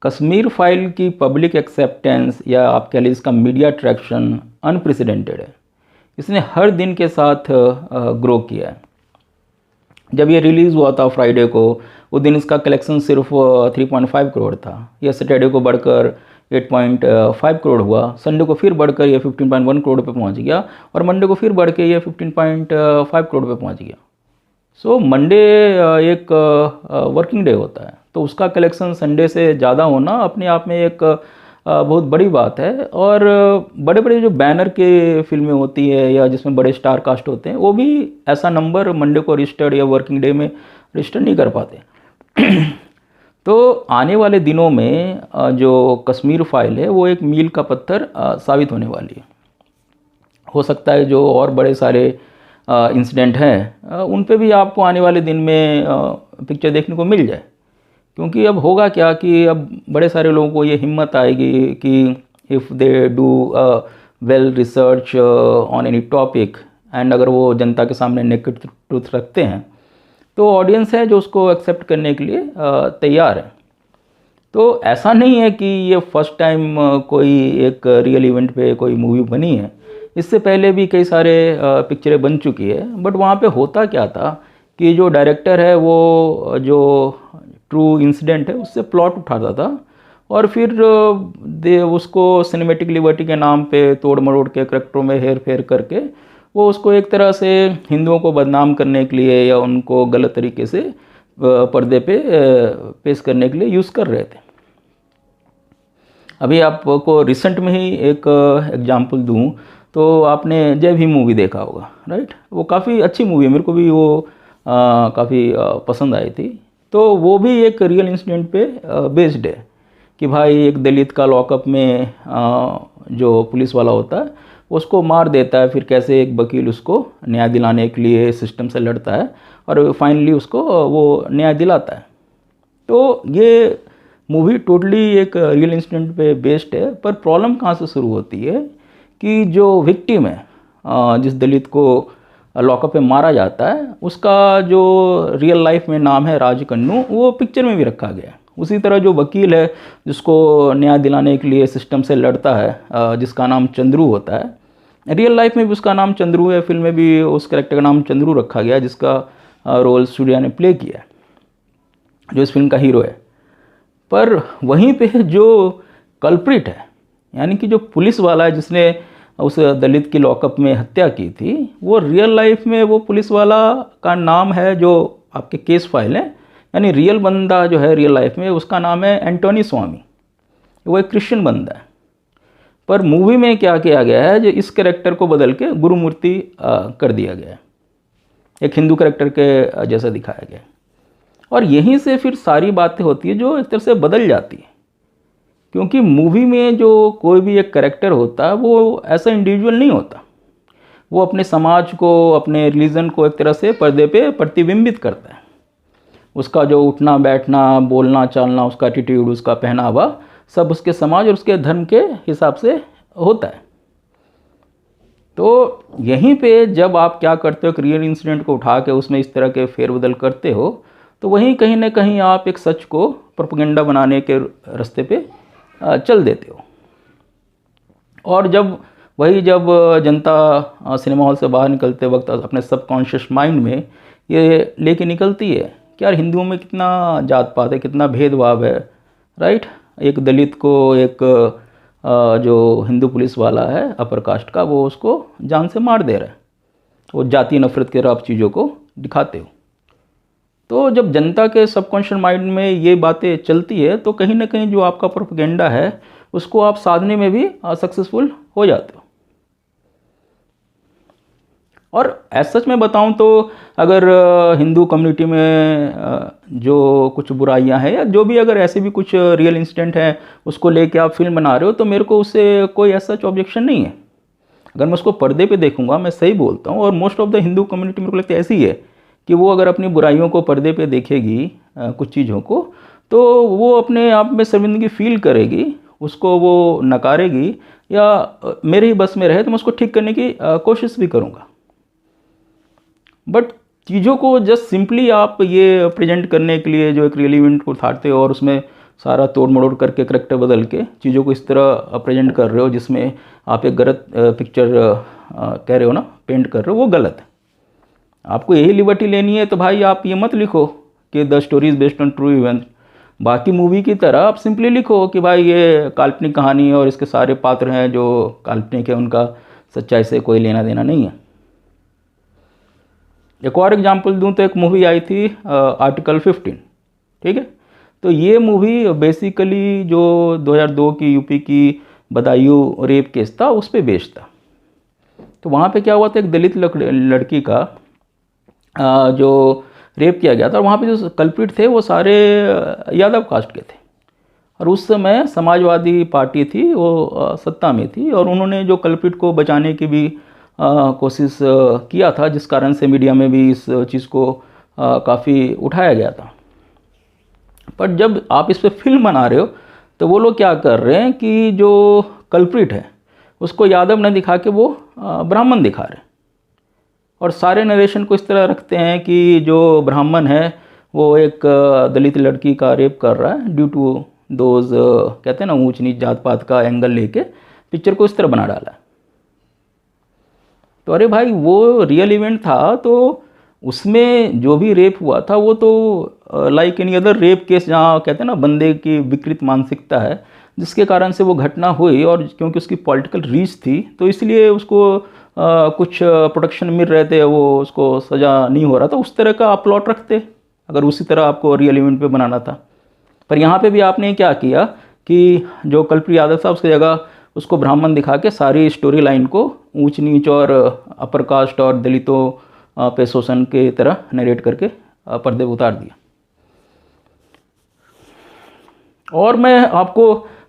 Kashmir file की public acceptance या आप कह लीजिए इसका मीडिया ट्रैक्शन अनप्रेसिडेंटेड है। इसने हर दिन के साथ ग्रो किया है। जब ये रिलीज़ हुआ था फ्राइडे को, उस दिन इसका कलेक्शन सिर्फ 3.5 करोड़ था। यह सैटरडे को बढ़कर 8.5 करोड़ हुआ। संडे को फिर बढ़कर ये 15.1 करोड़ पे पहुंच गया और मंडे को फिर बढ़ के ये 15.5 करोड़ पे पहुंच गया। सो मंडे एक वर्किंग डे होता है, तो उसका कलेक्शन संडे से ज़्यादा होना अपने आप में एक बहुत बड़ी बात है। और बड़े बड़े जो बैनर के फिल्में होती है या जिसमें बड़े स्टार कास्ट होते हैं, वो भी ऐसा नंबर मंडे को रजिस्टर्ड या वर्किंग डे में रजिस्टर नहीं कर पाते। तो आने वाले दिनों में जो कश्मीर फाइल है वो एक मील का पत्थर साबित होने वाली है। हो सकता है जो और बड़े सारे इंसिडेंट हैं उन पे भी आपको आने वाले दिन में पिक्चर देखने को मिल जाए। क्योंकि अब होगा क्या कि अब बड़े सारे लोगों को ये हिम्मत आएगी कि if they do well research on any topic and अगर वो जनता के सामने नेकेड ट्रूथ रखते हैं तो ऑडियंस है जो उसको एक्सेप्ट करने के लिए तैयार है। तो ऐसा नहीं है कि ये फर्स्ट टाइम कोई एक रियल इवेंट पे कोई मूवी बनी है। इससे पहले भी कई सारे पिक्चरें बन चुकी है। बट वहाँ पे होता क्या था कि जो डायरेक्टर है वो जो ट्रू इंसिडेंट है उससे प्लॉट उठाता था और फिर दे उसको सिनेमेटिक लिबर्टी के नाम पे तोड़ मरोड़ के करेक्टरों में हेर फेर करके वो उसको एक तरह से हिंदुओं को बदनाम करने के लिए या उनको गलत तरीके से पर्दे पे पेश करने के लिए यूज़ कर रहे थे। अभी आपको रिसेंट में ही एक एग्जांपल दूं तो आपने जय भीम मूवी देखा होगा, राइट। वो काफ़ी अच्छी मूवी है, मेरे को भी वो काफ़ी पसंद आई थी। तो वो भी एक रियल इंसिडेंट पे बेस्ड है कि भाई एक दलित का लॉकअप में जो पुलिस वाला होता है उसको मार देता है, फिर कैसे एक वकील उसको न्याय दिलाने के लिए सिस्टम से लड़ता है और फाइनली उसको वो न्याय दिलाता है। तो ये मूवी टोटली एक रियल इंसिडेंट पे बेस्ड है। पर प्रॉब्लम कहाँ से शुरू होती है कि जो विक्टिम है, जिस दलित को लॉकअप पे मारा जाता है, उसका जो रियल लाइफ में नाम है राज कन्नू, वो पिक्चर में भी रखा गया है। उसी तरह जो वकील है जिसको न्याय दिलाने के लिए सिस्टम से लड़ता है, जिसका नाम चंद्रू होता है, रियल लाइफ में भी उसका नाम चंद्रू है, फिल्म में भी उस कैरेक्टर का नाम चंद्रू रखा गया, जिसका रोल सूर्या ने प्ले किया है, जो इस फिल्म का हीरो है। पर वहीं पे जो कल्प्रिट है, यानी कि जो पुलिस वाला है जिसने उस दलित की लॉकअप में हत्या की थी, वो रियल लाइफ में वो पुलिस वाला का नाम है जो आपके केस फाइल है, यानी रियल बंदा जो है रियल लाइफ में उसका नाम है एंटोनी स्वामी। वो एक क्रिश्चियन बंदा है। पर मूवी में क्या किया गया है, जो इस कैरेक्टर को बदल के गुरुमूर्ति कर दिया गया है, एक हिंदू कैरेक्टर के जैसा दिखाया गया है। और यहीं से फिर सारी बातें होती है जो एक तरह से बदल जाती है। क्योंकि मूवी में जो कोई भी एक कैरेक्टर होता है वो ऐसा इंडिविजुअल नहीं होता, वो अपने समाज को, अपने रिलीजन को एक तरह से पर्दे पे प्रतिबिंबित करता है। उसका जो उठना बैठना, बोलना चालना, उसका एटीट्यूड, उसका पहनावा, सब उसके समाज और उसके धर्म के हिसाब से होता है। तो यहीं पे जब आप क्या करते हो, एक रियल इंसिडेंट को उठा के उसमें इस तरह के फेरबदल करते हो, तो वहीं कहीं ना कहीं आप एक सच को प्रोपेगेंडा बनाने के रास्ते पे चल देते हो। और जब जनता सिनेमा हॉल से बाहर निकलते वक्त अपने सबकॉन्शियस माइंड में ये लेके निकलती है कि यार हिंदुओं में कितना जात पात है, कितना भेदभाव है, राइट। एक दलित को एक जो हिंदू पुलिस वाला है अपर कास्ट का, वो उसको जान से मार दे रहा है। वो जाति नफरत के आप चीज़ों को दिखाते हो। तो जब जनता के सबकॉन्शियस माइंड में ये बातें चलती है तो कहीं ना कहीं जो आपका प्रोपेगेंडा है उसको आप साधने में भी सक्सेसफुल हो जाते हो। और ऐसा सच में बताऊं तो अगर हिंदू कम्युनिटी में जो कुछ बुराइयां हैं या जो भी अगर ऐसे भी कुछ रियल इंसिडेंट है उसको लेके आप फिल्म बना रहे हो, तो मेरे को उससे कोई ऐसा ऑब्जेक्शन नहीं है। अगर मैं उसको पर्दे पे देखूंगा, मैं सही बोलता हूँ, और most of the Hindu community मेरे को लगता है ऐसी है कि वो अगर अपनी बुराइयों को पर्दे पे देखेगी, कुछ चीज़ों को, तो वो अपने आप में शर्मिंदगी फील करेगी, उसको वो नकारेगी, या मेरे ही बस में रहे तो मैं उसको ठीक करने की कोशिश भी करूँगा। बट चीज़ों को जस्ट सिंपली आप ये प्रेजेंट करने के लिए जो एक रियल इवेंट को उठाते हो और उसमें सारा तोड़ मड़ोड़ करके करेक्टर बदल के चीज़ों को इस तरह प्रेजेंट कर रहे हो जिसमें आप एक गलत पिक्चर कह रहे हो ना, पेंट कर रहे हो, वो गलत है। आपको यही लिबर्टी लेनी है तो भाई आप ये मत लिखो कि the story is based on true event. बाकी मूवी की तरह आप सिंपली लिखो कि भाई ये काल्पनिक कहानी है और इसके सारे पात्र हैं जो काल्पनिक है, उनका सच्चाई से कोई लेना देना नहीं है। एक और एग्जांपल दूं तो एक मूवी आई थी आर्टिकल 15, ठीक है। तो ये मूवी बेसिकली जो 2002 की यूपी की बदायूं रेप केस था उस पर बेस्ड था। तो वहाँ पे क्या हुआ था, एक दलित लड़की का जो रेप किया गया था, और वहाँ पे जो कल्प्रिट थे वो सारे यादव कास्ट के थे, और उस समय समाजवादी पार्टी थी वो सत्ता में थी, और उन्होंने जो कल्प्रिट को बचाने की भी कोशिश किया था, जिस कारण से मीडिया में भी इस चीज़ को काफ़ी उठाया गया था। पर जब आप इस पर फिल्म बना रहे हो तो वो लोग क्या कर रहे हैं कि जो कल्प्रिट है उसको यादव न दिखा के वो ब्राह्मण दिखा रहे हैं, और सारे नरेशन को इस तरह रखते हैं कि जो ब्राह्मण है वो एक दलित लड़की का रेप कर रहा है ड्यू टू दोज कहते हैं ना ऊंच नीच जात पात का एंगल लेके पिक्चर को इस तरह बना डाला है। तो अरे भाई वो रियल इवेंट था, तो उसमें जो भी रेप हुआ था वो तो like any other rape case, जहाँ कहते हैं ना बंदे की विकृत मानसिकता है जिसके कारण से वो घटना हुई, और क्योंकि उसकी पॉलिटिकल रीच थी तो इसलिए उसको कुछ प्रोटेक्शन मिल रहे थे, वो उसको सज़ा नहीं हो रहा था। उस तरह का आप प्लॉट रखते अगर उसी तरह आपको रियल इवेंट पे बनाना था। पर यहाँ पे भी आपने क्या किया कि जो कल्प्रिट यादव था उसकी जगह उसको ब्राह्मण दिखा के सारी स्टोरी लाइन को ऊंच नीच और अपर कास्ट और दलितों पे शोषण के तरह नरेट करके पर्दे पर उतार दिया। और मैं आपको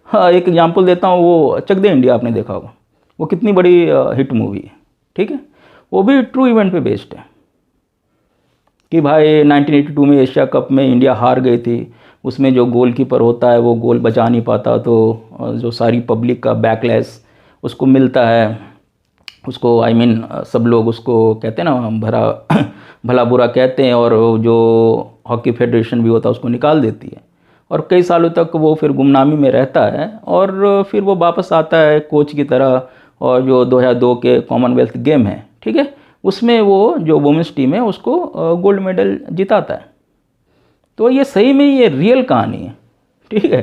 एक एग्जांपल देता हूँ, वो चक दे इंडिया आपने देखा होगा, वो कितनी बड़ी हिट मूवी है, ठीक है। वो भी ट्रू इवेंट पे बेस्ड है कि भाई 1982 में एशिया कप में इंडिया हार गई थी, उसमें जो गोलकीपर होता है वो गोल बचा नहीं पाता, तो जो सारी पब्लिक का बैकलैश उसको मिलता है, उसको आई मीन सब लोग उसको कहते हैं ना भला बुरा कहते हैं, और जो हॉकी फेडरेशन भी होता है उसको निकाल देती है, और कई सालों तक वो फिर गुमनामी में रहता है, और फिर वो वापस आता है कोच की तरह, और जो 2002 के कॉमनवेल्थ गेम है, ठीक है, उसमें वो जो वुमेंस टीम है उसको गोल्ड मेडल जिताता है। तो ये सही में ये रियल कहानी है, ठीक है।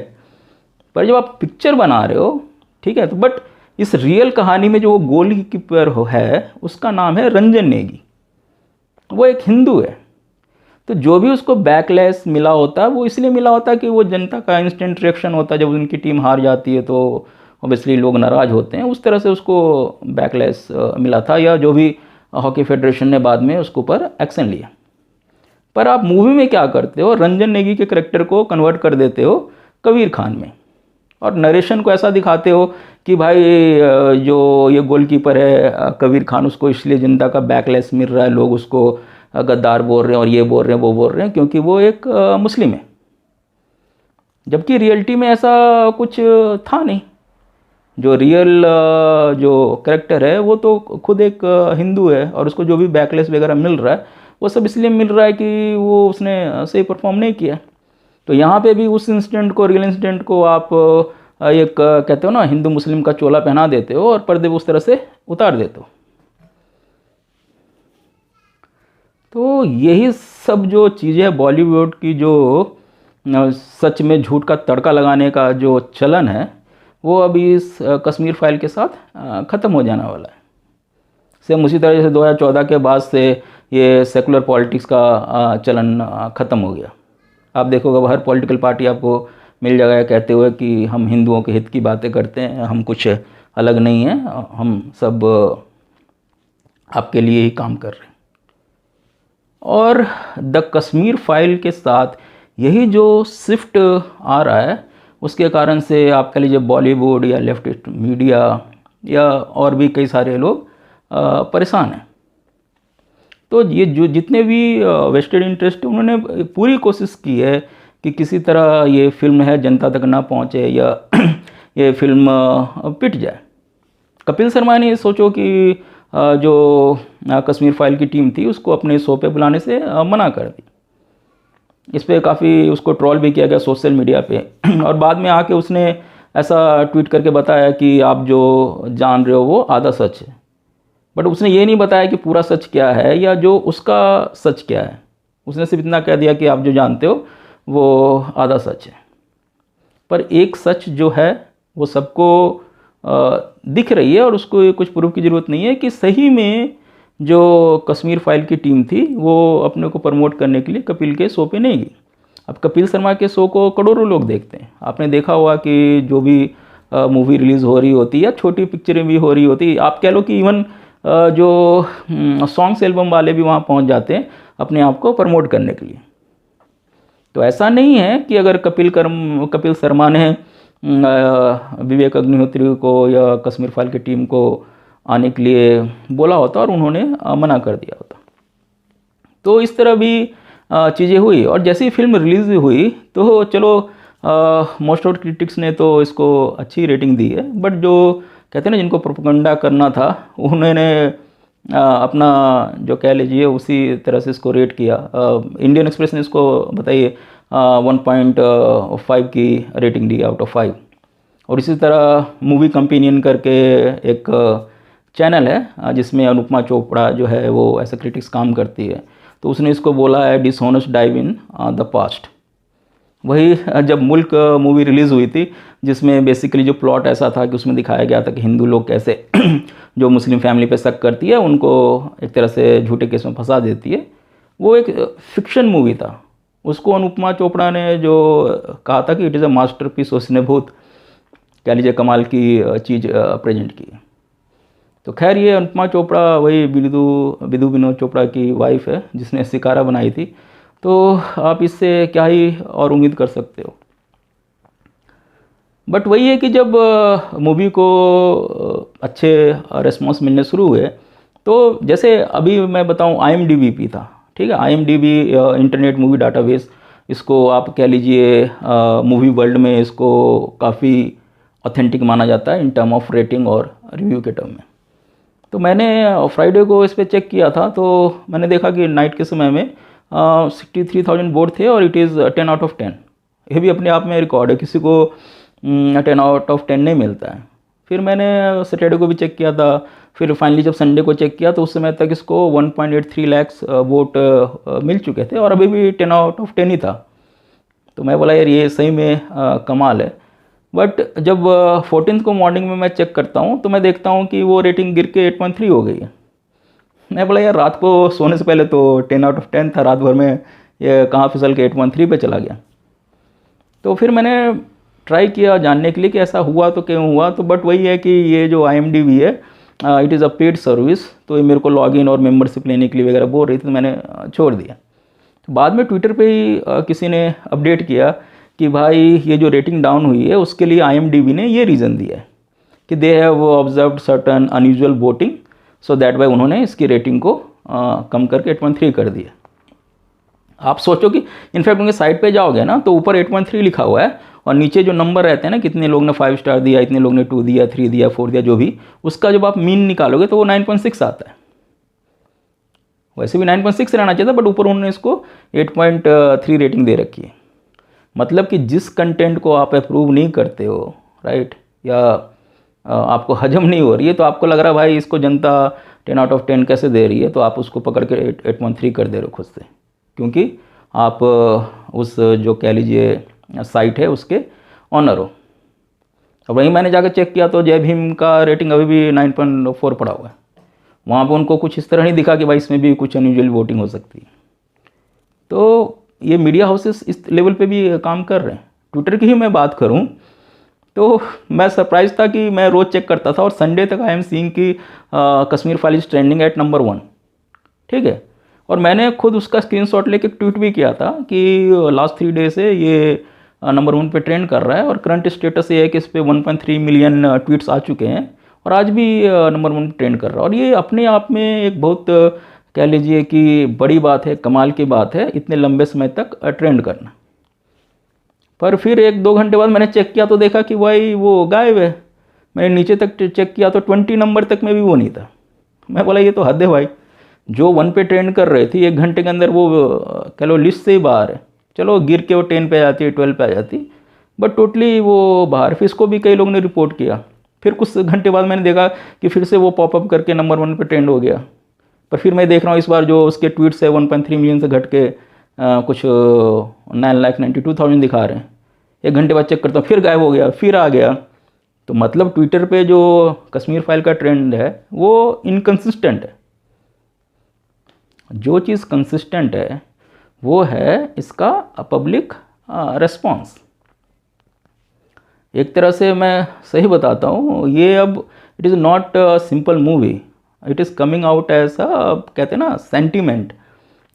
पर जब आप पिक्चर बना रहे हो, ठीक है, तो बट इस रियल कहानी में जो वो गोलकीपर है उसका नाम है रंजन नेगी, वो एक हिंदू है। तो जो भी उसको बैकलैश मिला होता है वो इसलिए मिला होता है कि वो जनता का इंस्टेंट रिएक्शन होता है, जब उनकी टीम हार जाती है तो ऑब्वियसली लोग नाराज़ होते हैं, उस तरह से उसको बैकलैश मिला था, या जो भी हॉकी फेडरेशन ने बाद में उसके ऊपर एक्शन लिया। पर आप मूवी में क्या करते हो, रंजन नेगी के करेक्टर को कन्वर्ट कर देते हो कबीर खान में, और नरेशन को ऐसा दिखाते हो कि भाई जो ये गोलकीपर है कबीर खान, उसको इसलिए जनता का बैकलैश मिल रहा है, लोग उसको गद्दार बोल रहे हैं और ये बोल रहे हैं वो बोल रहे हैं क्योंकि वो एक मुस्लिम है, जबकि रियलिटी में ऐसा कुछ था नहीं। जो रियल जो करेक्टर है वो तो खुद एक हिंदू है, और उसको जो भी बैकलैश वगैरह मिल रहा है वो सब इसलिए मिल रहा है कि वो उसने सही परफॉर्म नहीं किया। तो यहाँ पे भी उस इंसिडेंट को, रियल इंसिडेंट को आप एक कहते हो ना हिंदू मुस्लिम का चोला पहना देते हो और पर्दे उस तरह से उतार देते हो। तो यही सब जो चीज़ें बॉलीवुड की, जो सच में झूठ का तड़का लगाने का जो चलन है, वो अभी इस कश्मीर फाइल के साथ ख़त्म हो जाने वाला है। सेम उसी तरह से 2014 के बाद से ये सेकुलर पॉलिटिक्स का चलन ख़त्म हो गया। आप देखोगे हर पॉलिटिकल पार्टी आपको मिल जाएगा कहते हुए कि हम हिंदुओं के हित की बातें करते हैं, हम कुछ अलग नहीं हैं, हम सब आपके लिए ही काम कर रहे हैं। और द कश्मीर फाइल के साथ यही जो शिफ्ट आ रहा है, उसके कारण से आप कह लीजिए बॉलीवुड या लेफ्टिस्ट मीडिया या और भी कई सारे लोग परेशान हैं। तो ये जो जितने भी वेस्टेड इंटरेस्ट, उन्होंने पूरी कोशिश की है कि किसी तरह ये फिल्म है जनता तक ना पहुंचे या ये फिल्म पिट जाए। कपिल शर्मा ने सोचो कि जो कश्मीर फाइल की टीम थी उसको अपने शो पे बुलाने से मना कर दी। इस पे काफ़ी उसको ट्रोल भी किया गया सोशल मीडिया पे और बाद में आके उसने ऐसा ट्वीट करके बताया कि आप जो जान रहे हो वो आधा सच है। बट उसने ये नहीं बताया कि पूरा सच क्या है या जो उसका सच क्या है। उसने सिर्फ इतना कह दिया कि आप जो जानते हो वो आधा सच है। पर एक सच जो है वो सबको दिख रही है और उसको कुछ प्रूफ की ज़रूरत नहीं है कि सही में जो कश्मीर फाइल की टीम थी वो अपने को प्रमोट करने के लिए कपिल के शो पे नहीं गई। अब कपिल शर्मा के शो को करोड़ों लोग देखते हैं। आपने देखा होगा कि जो भी मूवी रिलीज़ हो रही होती है या छोटी पिक्चरें भी हो रही होती, आप कह लो कि इवन जो सॉन्ग्स एल्बम वाले भी वहाँ पहुँच जाते हैं अपने आप को प्रमोट करने के लिए। तो ऐसा नहीं है कि अगर कपिल शर्मा ने विवेक अग्निहोत्री को या कश्मीर फाइल की टीम को आने के लिए बोला होता और उन्होंने मना कर दिया होता। तो इस तरह भी चीज़ें हुई और जैसे ही फिल्म रिलीज़ हुई तो चलो मोस्ट ऑफ क्रिटिक्स ने तो इसको अच्छी रेटिंग दी है, बट जो कहते हैं ना जिनको प्रोपेगेंडा करना था उन्होंने अपना जो कह लीजिए उसी तरह से इसको रेट किया। इंडियन एक्सप्रेस ने इसको बताइए 1.5 की रेटिंग दी आउट ऑफ 5। और इसी तरह मूवी कंपेनियन करके एक चैनल है जिसमें अनुपमा चोपड़ा जो है वो ऐसा क्रिटिक्स काम करती है, तो उसने इसको बोला है dishonest dive in the past. वही जब मुल्क मूवी रिलीज़ हुई थी जिसमें बेसिकली जो प्लॉट ऐसा था कि उसमें दिखाया गया था कि हिंदू लोग कैसे जो मुस्लिम फैमिली पे शक करती है उनको एक तरह से झूठे केस में फंसा देती है, वो एक फिक्शन मूवी था। उसको अनुपमा चोपड़ा ने जो कहा था कि इट इज़ अ मास्टरपीस, उसने बहुत कह लीजिए कमाल की चीज़ प्रेजेंट की। तो खैर ये अनुपमा चोपड़ा वही विदु विनोद चोपड़ा की वाइफ है जिसने शिकारा बनाई थी, तो आप इससे क्या ही और उम्मीद कर सकते हो। बट वही है कि जब मूवी को अच्छे रिस्पॉन्स मिलने शुरू हुए तो जैसे अभी मैं बताऊं IMDb भी था, ठीक है। IMDb इंटरनेट मूवी डाटाबेस, इसको आप कह लीजिए मूवी वर्ल्ड में इसको काफ़ी ऑथेंटिक माना जाता है इन टर्म ऑफ रेटिंग और रिव्यू के टर्म में। तो मैंने फ्राइडे को इस पर चेक किया था तो मैंने देखा कि नाइट के समय में 63,000 वोट थे और इट इज़ 10 आउट ऑफ 10। ये भी अपने आप में रिकॉर्ड है, किसी को 10 आउट ऑफ 10 नहीं मिलता है। फिर मैंने सैटरडे को भी चेक किया था, फिर फाइनली जब संडे को चेक किया तो उस समय तक इसको 1.83 लाख वोट मिल चुके थे और अभी भी 10 आउट ऑफ 10 ही था। तो मैं बोला यार ये सही में कमाल है। बट जब 14 को मॉर्निंग में मैं चेक करता हूँ तो मैं देखता हूँ कि वो रेटिंग गिर के 8.3 हो गई है। मैं बोला यार रात को सोने से पहले तो 10 आउट ऑफ 10 था, रात भर में ये कहाँ फिसल के 8.3 पे चला गया। तो फिर मैंने ट्राई किया जानने के लिए कि ऐसा हुआ तो क्यों हुआ, तो बट वही है कि ये जो IMDb है it is a paid service, तो ये मेरे को लॉगिन और मेंबरशिप लेने के लिए वगैरह बोल रही थी, तो मैंने छोड़ दिया। तो बाद में ट्विटर पे ही किसी ने अपडेट किया कि भाई ये जो रेटिंग डाउन हुई है उसके लिए IMDb ने ये रीज़न दिया है कि they have observed certain unusual voting, so that why उन्होंने इसकी रेटिंग को कम करके 8.3 कर दिया। आप सोचो कि इनफैक्ट उनके साइट पे जाओगे ना तो ऊपर 8.3 लिखा हुआ है और नीचे जो नंबर रहते हैं ना, कितने लोग ने 5 स्टार दिया, इतने लोग ने 2 दिया, 3 दिया, 4 दिया, जो भी, उसका जब आप मीन निकालोगे तो वो 9.6 आता है। वैसे भी 9.6 रहना चाहिए था, बट ऊपर उन्होंने इसको 8.3 रेटिंग दे रखी है। मतलब कि जिस कंटेंट को आप अप्रूव नहीं करते हो, राइट, या आपको हजम नहीं हो रही है, तो आपको लग रहा है भाई इसको जनता 10 आउट ऑफ 10 कैसे दे रही है, तो आप उसको पकड़ के 8.3 कर दे रहे हो खुद से, क्योंकि आप उस जो कह लीजिए साइट है उसके ऑनर हो। अब वहीं मैंने जाकर चेक किया तो जय भीम का रेटिंग अभी भी 9.4 पड़ा हुआ है। वहाँ पे उनको कुछ इस तरह नहीं दिखा कि भाई इसमें भी कुछ अनयूजुअल वोटिंग हो सकती है। तो ये मीडिया हाउसेस इस लेवल पे भी काम कर रहे हैं। ट्विटर की ही मैं बात करूं तो मैं सरप्राइज था कि मैं रोज़ चेक करता था और संडे तक आई एम सीइंग कि Kashmir file is trending at number 1, ठीक है। और मैंने खुद उसका स्क्रीनशॉट लेके ट्वीट भी किया था कि लास्ट 3 डे से ये नंबर 1 पे ट्रेंड कर रहा है और करंट स्टेटस ये है कि इस पर 1.3 मिलियन ट्वीट्स आ चुके हैं और आज भी नंबर 1 पे ट्रेंड कर रहा है। और ये अपने आप में एक बहुत कह लीजिए कि बड़ी बात है, कमाल की बात है, इतने लंबे समय तक ट्रेंड करना। पर फिर 1-2 घंटे बाद मैंने चेक किया तो देखा कि भाई वो गायब है। मैंने नीचे तक चेक किया तो 20 नंबर तक में भी वो नहीं था। मैं बोला ये तो हद है भाई, जो 1 पे ट्रेंड कर रहे थे 1 घंटे के अंदर वो कह लो लिस्ट से ही बाहर है। चलो गिर के वो 10 पे आ जाती है, 12 पे आ जाती, बट टोटली वो बाहर। फिर इसको भी कई लोगों ने रिपोर्ट किया। फिर कुछ घंटे बाद मैंने देखा कि फिर से वो पॉपअप करके नंबर 1 पे ट्रेंड हो गया। पर फिर मैं देख रहा हूँ इस बार जो उसके ट्वीट्स है 1.3 मिलियन से घट के कुछ 9,92,000 दिखा रहे हैं। 1 घंटे बाद चेक करता हूँ, फिर गायब हो गया, फिर आ गया। तो मतलब ट्विटर पे जो कश्मीर फाइल का ट्रेंड है वो इनकंसिस्टेंट है। जो चीज़ कंसिस्टेंट है वो है इसका पब्लिक रेस्पॉन्स। एक तरह से मैं सही बताता हूँ, ये अब it is not a simple movie, it is coming out as a, कहते हैं ना, सेंटिमेंट।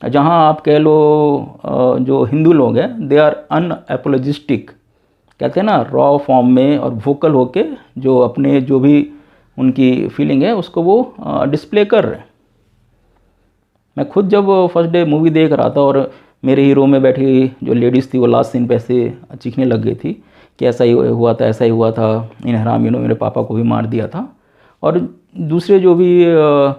जहाँ आप कह लो जो हिंदू लोग हैं दे आर अनएपोलॉजिस्टिक, कहते हैं ना, रॉ फॉर्म में और वोकल होके जो अपने जो भी उनकी फीलिंग है उसको वो डिस्प्ले कर रहे हैं। मैं खुद जब फर्स्ट डे मूवी देख रहा था और मेरे हीरो में बैठी जो लेडीज़ थी वो लास्ट सीन पे ऐसे चीखने लग गई थी कि ऐसा ही हुआ था, ऐसा ही हुआ था, इन हरामियों ने मेरे पापा को भी मार दिया था। और दूसरे जो भी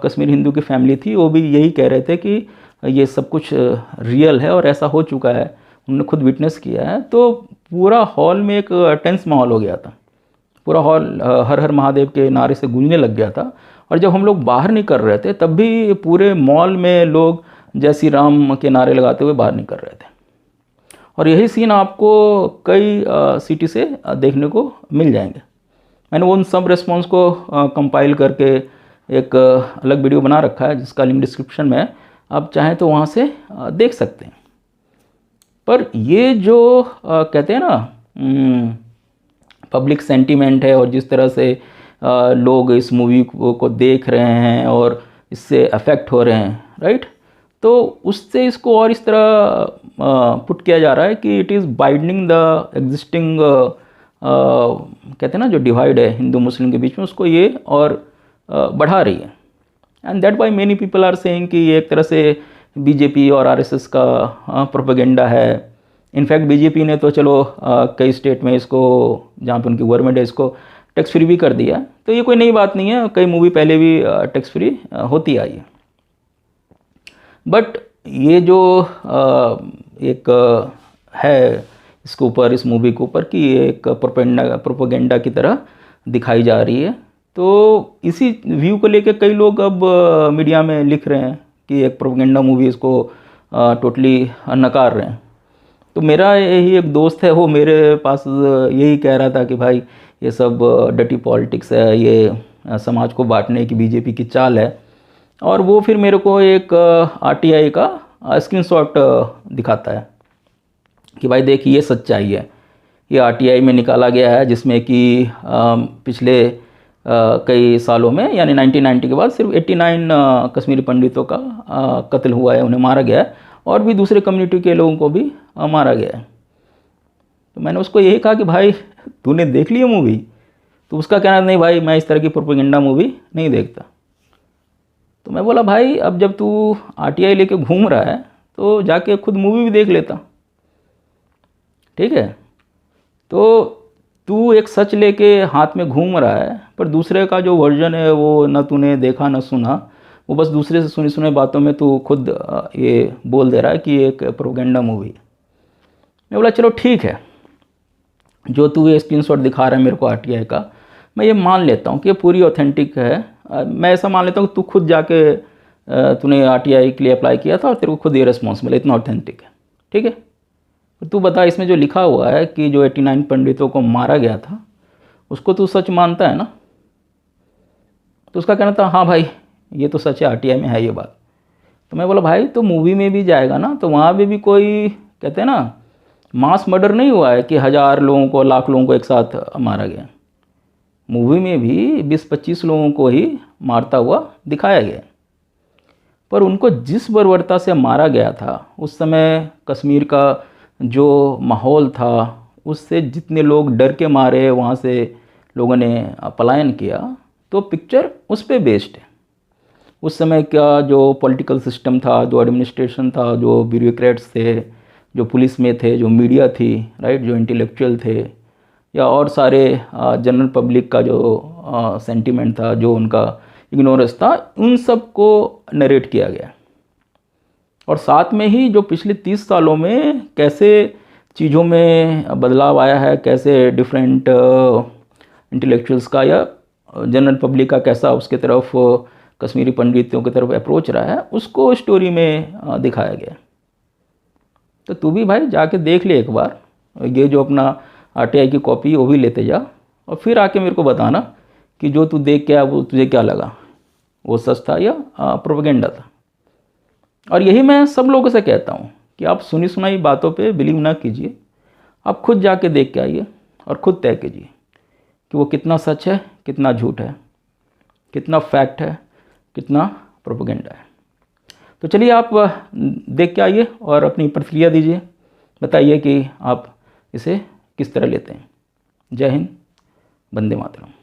कश्मीर हिंदू की फैमिली थी वो भी यही कह रहे थे कि ये सब कुछ रियल है और ऐसा हो चुका है, उन्होंने खुद विटनेस किया है। तो पूरा हॉल में एक टेंस माहौल हो गया था, पूरा हॉल हर हर महादेव के नारे से गूंजने लग गया था। और जब हम लोग बाहर निकल रहे थे तब भी पूरे मॉल में लोग जय श्री राम के नारे लगाते हुए बाहर निकल रहे थे। और यही सीन आपको कई सिटी से देखने को मिल जाएंगे। मैंने उन सब रेस्पॉन्स को कंपाइल करके एक अलग वीडियो बना रखा है जिसका लिंक डिस्क्रिप्शन में है, आप चाहें तो वहाँ से देख सकते हैं। पर ये जो कहते हैं ना पब्लिक सेंटीमेंट है और जिस तरह से लोग इस मूवी को देख रहे हैं और इससे अफेक्ट हो रहे हैं, राइट, तो उससे इसको और इस तरह पुट किया जा रहा है कि it is binding the existing, कहते हैं ना, जो डिवाइड है हिंदू मुस्लिम के बीच में, उसको ये और बढ़ा रही है। And that why many people are saying कि ये एक तरह से बीजेपी और आरएसएस का प्रोपेगेंडा है। इनफैक्ट बीजेपी ने तो चलो कई स्टेट में इसको, जहाँ पे उनकी गवर्नमेंट है, इसको टैक्स फ्री भी कर दिया। तो ये कोई नई बात नहीं है, कई मूवी पहले भी टैक्स फ्री होती आई है। बट ये जो एक है इसके ऊपर, इस मूवी के ऊपर, कि ये एक प्रोपेगेंडा की तरह दिखाई जा रही है, तो इसी व्यू को लेकर कई लोग अब मीडिया में लिख रहे हैं कि एक प्रोपेगेंडा मूवी, इसको टोटली नकार रहे हैं। तो मेरा यही एक दोस्त है, वो मेरे पास यही कह रहा था कि भाई ये सब डटी पॉलिटिक्स है, ये समाज को बांटने की बीजेपी की चाल है। और वो फिर मेरे को एक आरटीआई का स्क्रीनशॉट दिखाता है कि भाई देखिए ये सच्चाई है, ये आरटीआई में निकाला गया है, जिसमें कि पिछले कई सालों में, यानी 1990 के बाद सिर्फ 89 कश्मीरी पंडितों का कत्ल हुआ है, उन्हें मारा गया है, और भी दूसरे कम्युनिटी के लोगों को भी मारा गया है। तो मैंने उसको यही कहा कि भाई तूने देख लिया मूवी? तो उसका कहना नहीं भाई मैं इस तरह की प्रोपेगेंडा मूवी नहीं देखता। तो मैं बोला भाई अब जब तू आरटीआई लेके घूम रहा है तो जाके खुद मूवी भी देख लेता, ठीक है। तो तू एक सच लेके हाथ में घूम रहा है, पर दूसरे का जो वर्जन है वो ना तूने देखा ना सुना, वो बस दूसरे से सुनी सुने बातों में तू खुद ये बोल दे रहा है कि ये एक प्रोपेगेंडा मूवी है। मैं बोला चलो ठीक है, जो तू ये स्क्रीनशॉट दिखा रहा है मेरे को आरटीआई का, मैं ये मान लेता हूँ कि ये पूरी ऑथेंटिक है। मैं ऐसा मान लेता हूँ कि तू खुद जाके तूने आरटीआई के लिए अप्लाई किया था और तेरे को खुद ये रिस्पॉन्स मिला, इतना ऑथेंटिक है, ठीक है। तू बता इसमें जो लिखा हुआ है कि जो 89 पंडितों को मारा गया था उसको तू सच मानता है ना? तो उसका कहना था हाँ भाई ये तो सच है, आरटीआई में है ये बात। तो मैं बोला भाई तो मूवी में भी जाएगा ना, तो वहाँ भी कोई, कहते हैं ना, मास मर्डर नहीं हुआ है कि 1000 लोगों को, लाख लोगों को एक साथ मारा गया। मूवी में भी 20-25 लोगों को ही मारता हुआ दिखाया गया। पर उनको जिस बर्बरता से मारा गया था उस समय कश्मीर का जो माहौल था, उससे जितने लोग डर के मारे वहाँ से लोगों ने पलायन किया, तो पिक्चर उस पर बेस्ड है। उस समय का जो पॉलिटिकल सिस्टम था, जो एडमिनिस्ट्रेशन था, जो ब्यूरोक्रेट्स थे, जो पुलिस में थे, जो मीडिया थी, राइट, जो इंटेलेक्चुअल थे, या और सारे जनरल पब्लिक का जो सेंटीमेंट था, जो उनका इग्नोरेंस था, उन सब को नरेट किया गया। और साथ में ही जो पिछले 30 सालों में कैसे चीज़ों में बदलाव आया है, कैसे डिफरेंट इंटेलेक्चुअल्स का या जनरल पब्लिक का कैसा उसके तरफ कश्मीरी पंडितों की तरफ अप्रोच रहा है, उसको स्टोरी में दिखाया गया। तो तू भी भाई जाके देख ले एक बार, ये जो अपना आरटीआई की कॉपी वो भी लेते जा, और फिर आके मेरे को बताना कि जो तू देख के आया वो तुझे क्या लगा, वो सच था या प्रोपेगेंडा था। और यही मैं सब लोगों से कहता हूँ कि आप सुनी सुनाई बातों पे बिलीव ना कीजिए, आप खुद जाके देख के आइए और ख़ुद तय कीजिए कि वो कितना सच है, कितना झूठ है, कितना फैक्ट है, कितना प्रोपेगेंडा है। तो चलिए आप देख के आइए और अपनी प्रतिक्रिया दीजिए, बताइए कि आप इसे किस तरह लेते हैं। जय हिंद, वंदे मातरम।